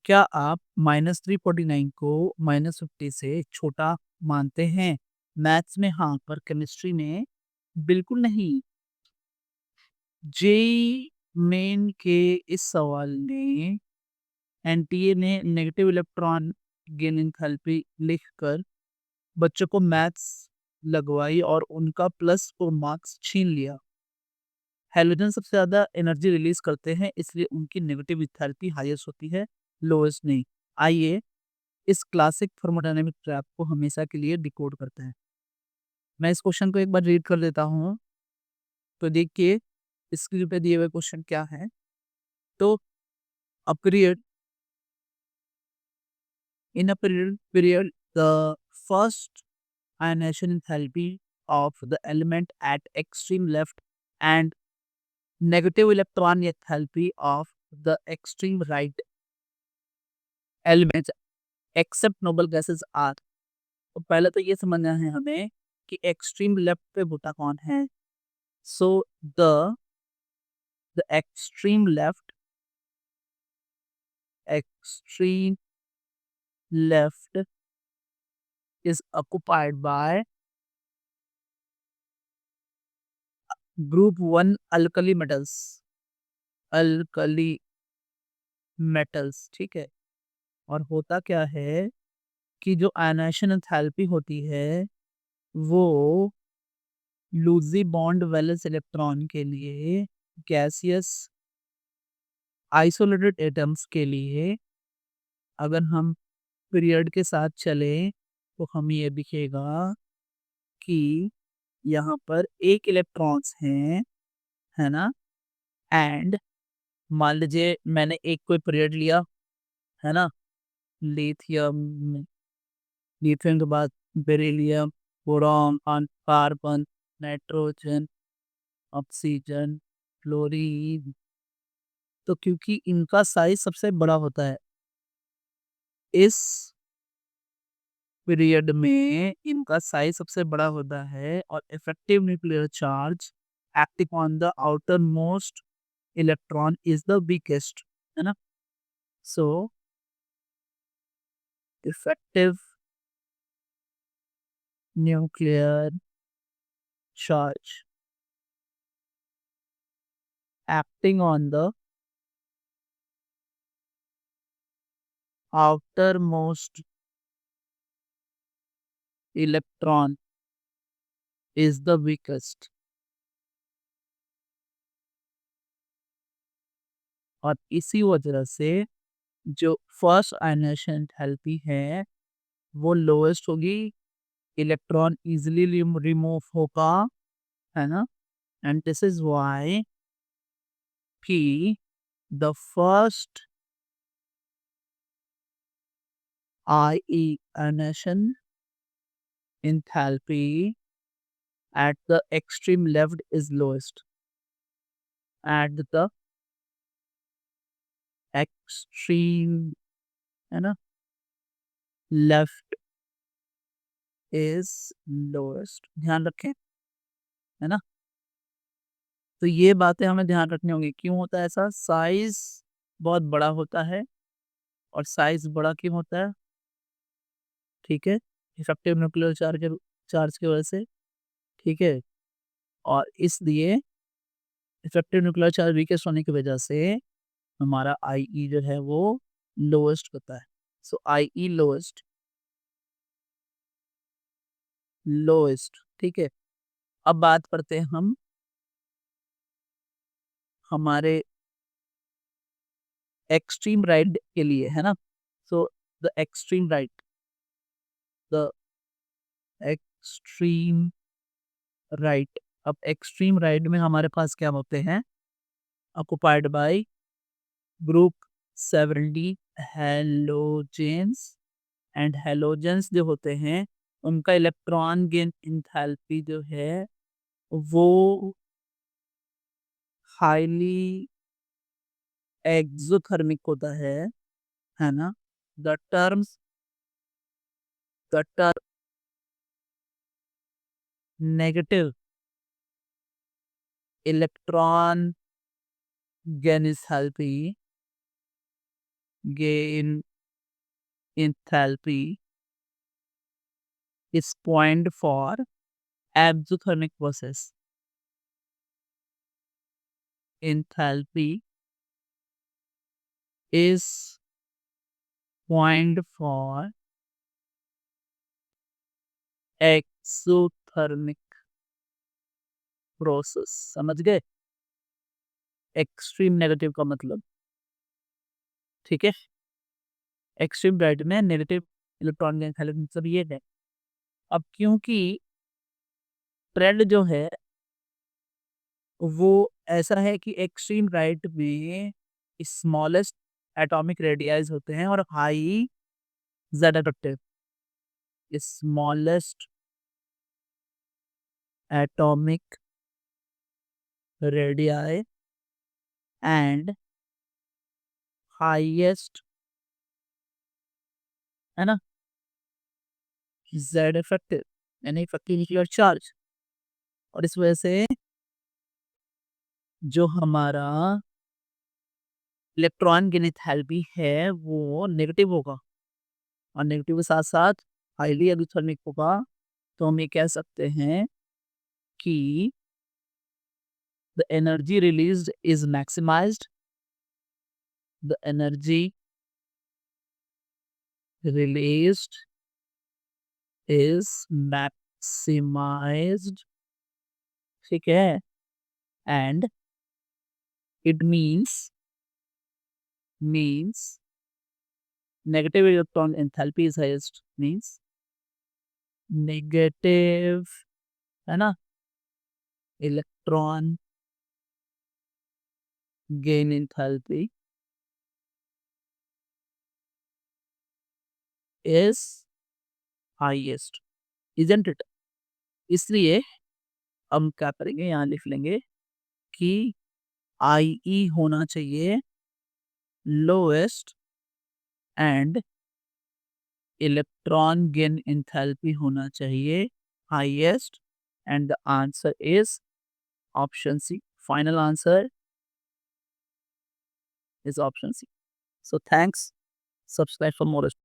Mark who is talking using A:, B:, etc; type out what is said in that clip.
A: क्या आप -349 को -50 से छोटा मानते हैं? मैथ्स में हाँ, पर केमिस्ट्री में बिल्कुल नहीं। जेईई मेन के इस सवाल ने एनटीए ने नेगेटिव इलेक्ट्रॉन गेन एंथैल्पी लिखकर बच्चों को मैथ्स लगवाई और उनका प्लस को मार्क्स छीन लिया। हैलोजन सबसे ज़्यादा एनर्जी रिलीज़ करते हैं, इसलिए उनकी नेगेटिव एंथैल्पी हाईएस्ट होती है, लोएस्ट नहीं। आइए इस क्लासिक थर्मोडायनामिक ट्रैप को हमेशा के लिए डिकोड करते हैं। मैं इस क्वेश्चन को एक बार रीड कर देता हूँ, तो देखिए स्क्रीन पे दिए हुए क्वेश्चन क्या है। तो a period in a period the first ionization enthalpy of the element at extreme left and negative electron enthalpy of the extreme right elements except noble gases are। तो पहले तो ये समझना है हमें कि एक्सट्रीम लेफ्ट पे होता कौन है। So the the extreme left is occupied by group 1 alkali metals, alkali metals, ठीक है। और होता क्या है कि जो आयनाइजेशन एंथैल्पी होती है वो लूजी बॉन्ड वैलेंस इलेक्ट्रॉन के लिए, गैसियस आइसोलेटेड एटम्स के लिए, अगर हम पीरियड के साथ चले तो हमें ये दिखेगा कि यहाँ पर एक इलेक्ट्रॉन्स हैं, है ना। एंड मान लीजिए मैंने एक कोई पीरियड लिया, है ना। लिथियम, लिथियम के बाद beryllium, boron, carbon, nitrogen, oxygen, fluorine. तो क्योंकि इनका साइज सबसे बड़ा होता है इस पीरियड में, इनका साइज सबसे बड़ा होता है और effective nuclear charge acting on the outer most electron is the weakest, है ना। So effective nuclear charge acting on the outermost electron is the weakest। और इसी वजह से जो फर्स्ट आयनाइजेशन एंथैल्पी है वो लोएस्ट होगी, इलेक्ट्रॉन इजीली रिमूव होगा, है ना। And this is why P the first IE ionization enthalpy at the extreme left is lowest, at the extreme, है ना, लेफ्ट इज लोएस्ट। ध्यान रखें, है ना। तो ये बातें हमें ध्यान रखनी होंगी। क्यों होता है ऐसा? साइज बहुत बड़ा होता है, और साइज बड़ा क्यों होता है? ठीक है, इफेक्टिव न्यूक्लियर चार्ज की वजह से, ठीक है। और इसलिए इफेक्टिव न्यूक्लियर चार्ज वीकेस्ट होने की वजह से हमारा IE जो है वो लोएस्ट होता है। सो IE लोएस्ट, लोएस्ट, ठीक है। अब बात करते हैं हम हमारे एक्सट्रीम राइट के लिए, है ना। So the extreme right, the extreme right. अब एक्सट्रीम राइट में हमारे पास क्या होते हैं? Occupied by group 70 halogens. And halogens जो होते हैं उनका इलेक्ट्रॉन गेन एंथैल्पी जो है वो हाईली एक्सोथर्मिक होता है ना। The terms the term negative electron gain enthalpy gain enthalpy is point for exothermic process. Enthalpy is point for exothermic process. समझ गए? एक्सट्रीम नेगेटिव का मतलब, ठीक है? एक्सट्रीम राइट में नेगेटिव इलेक्ट्रॉन का मतलब ये है। अब क्योंकि ट्रेंड जो है वो ऐसा है कि एक्सट्रीम राइट में स्मॉलेस्ट एटॉमिक रेडियस होते हैं और high Z effective. Smallest atomic radii and highest, है ना, जेड इफेक्टिव यानी इफेक्टिव न्यूक्लियर चार्ज। और इस वजह से जो हमारा इलेक्ट्रॉन की एंथैल्पी है वो नेगेटिव होगा और नेगेटिव के साथ साथ हाईली एग्जोथर्मिक होगा। तो हम ये कह सकते हैं कि the energy released is maximised, the energy released is maximised, ठीक है, and it means negative electron enthalpy is highest, means negative, है ना, electron gain enthalpy is highest, isn't it? इसलिए हम क्या करेंगे, यहाँ लिख लेंगे कि आई होना चाहिए lowest and electron gain enthalpy होना चाहिए highest, and the answer is option C. Final answer is option C. So thanks. Subscribe for more.